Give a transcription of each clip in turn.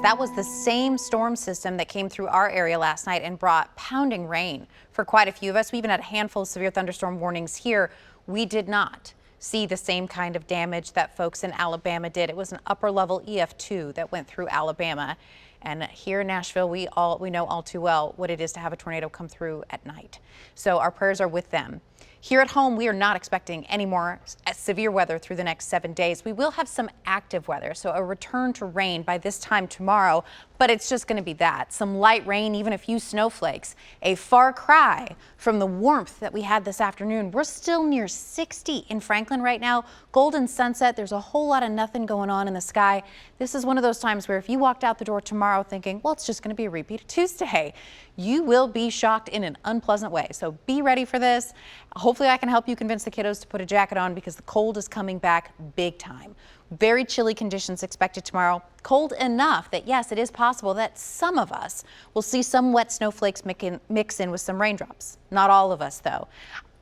That was the same storm system that came through our area last night and brought pounding rain for quite a few of us. We even had a handful of severe thunderstorm warnings here. We did not see the same kind of damage that folks in Alabama did. It was an upper level EF2 that went through Alabama. And here in Nashville, we know all too well what it is to have a tornado come through at night. So our prayers are with them. Here at home, we are not expecting any more severe weather through the next 7 days. We will have some active weather, so a return to rain by this time tomorrow, but it's just going to be that. Some light rain, even a few snowflakes. A far cry from the warmth that we had this afternoon. We're still near 60 in Franklin right now. Golden sunset. There's a whole lot of nothing going on in the sky. This is one of those times where if you walked out the door tomorrow thinking, well, it's just going to be a repeat of Tuesday, you will be shocked in an unpleasant way. So be ready for this. Hopefully I can help you convince the kiddos to put a jacket on because the cold is coming back big time. Very chilly conditions expected tomorrow. Cold enough that, yes, it is possible that some of us will see some wet snowflakes mix in with some raindrops. Not all of us, though.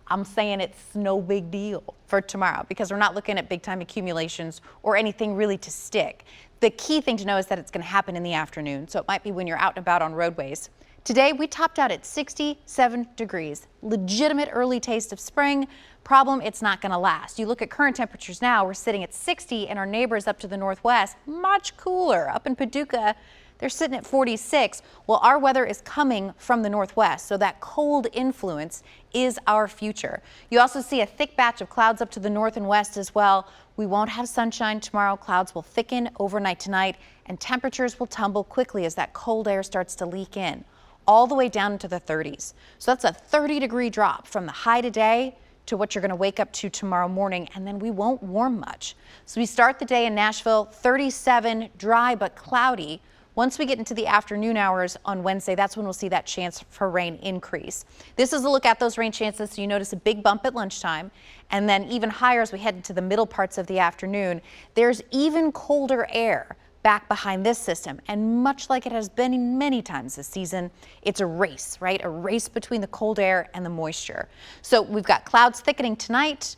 I'm saying it's no big deal for tomorrow because we're not looking at big time accumulations or anything really to stick. The key thing to know is that it's going to happen in the afternoon, so it might be when you're out and about on roadways. Today, we topped out at 67 degrees. Legitimate early taste of spring. Problem, it's not going to last. You look at current temperatures now, we're sitting at 60, and our neighbors up to the northwest, much cooler. Up in Paducah, they're sitting at 46. Well, our weather is coming from the northwest, so that cold influence is our future. You also see a thick batch of clouds up to the north and west as well. We won't have sunshine tomorrow. Clouds will thicken overnight tonight, and temperatures will tumble quickly as that cold air starts to leak in, all the way down into the 30s. So that's a 30-degree drop from the high today to what you're going to wake up to tomorrow morning, and then we won't warm much. So we start the day in Nashville, 37, dry but cloudy. Once we get into the afternoon hours on Wednesday, that's when we'll see that chance for rain increase. This is a look at those rain chances. So you notice a big bump at lunchtime and then even higher as we head into the middle parts of the afternoon. There's even colder air back behind this system, and much like it has been many times this season, it's a race, right? A race between the cold air and the moisture. So we've got clouds thickening tonight,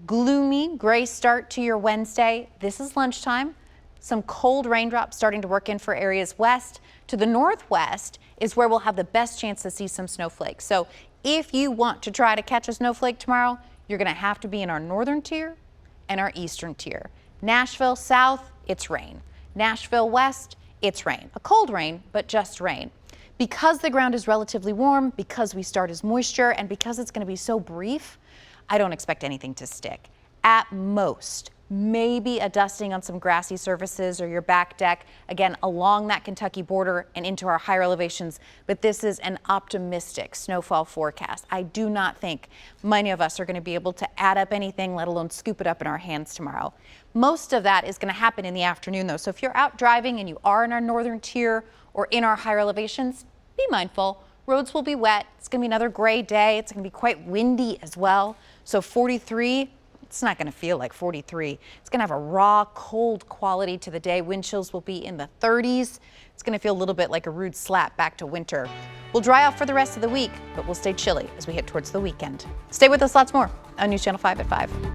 gloomy gray start to your Wednesday. This is lunchtime. Some cold raindrops starting to work in for areas west. To the northwest is where we'll have the best chance to see some snowflakes. So if you want to try to catch a snowflake tomorrow, you're going to have to be in our northern tier and our eastern tier. Nashville south, it's rain. Nashville west, it's rain. A cold rain, but just rain. Because the ground is relatively warm, because we start as moisture, and because it's going to be so brief, I don't expect anything to stick. At most, maybe a dusting on some grassy surfaces or your back deck, again, along that Kentucky border and into our higher elevations. But this is an optimistic snowfall forecast. I do not think many of us are going to be able to add up anything, let alone scoop it up in our hands tomorrow. Most of that is going to happen in the afternoon, though. So if you're out driving and you are in our northern tier or in our higher elevations, be mindful. Roads will be wet. It's going to be another gray day. It's going to be quite windy as well. So 43. It's not going to feel like 43. It's going to have a raw, cold quality to the day. Wind chills will be in the 30s. It's going to feel a little bit like a rude slap back to winter. We'll dry off for the rest of the week, but we'll stay chilly as we head towards the weekend. Stay with us, lots more on News Channel 5 at 5.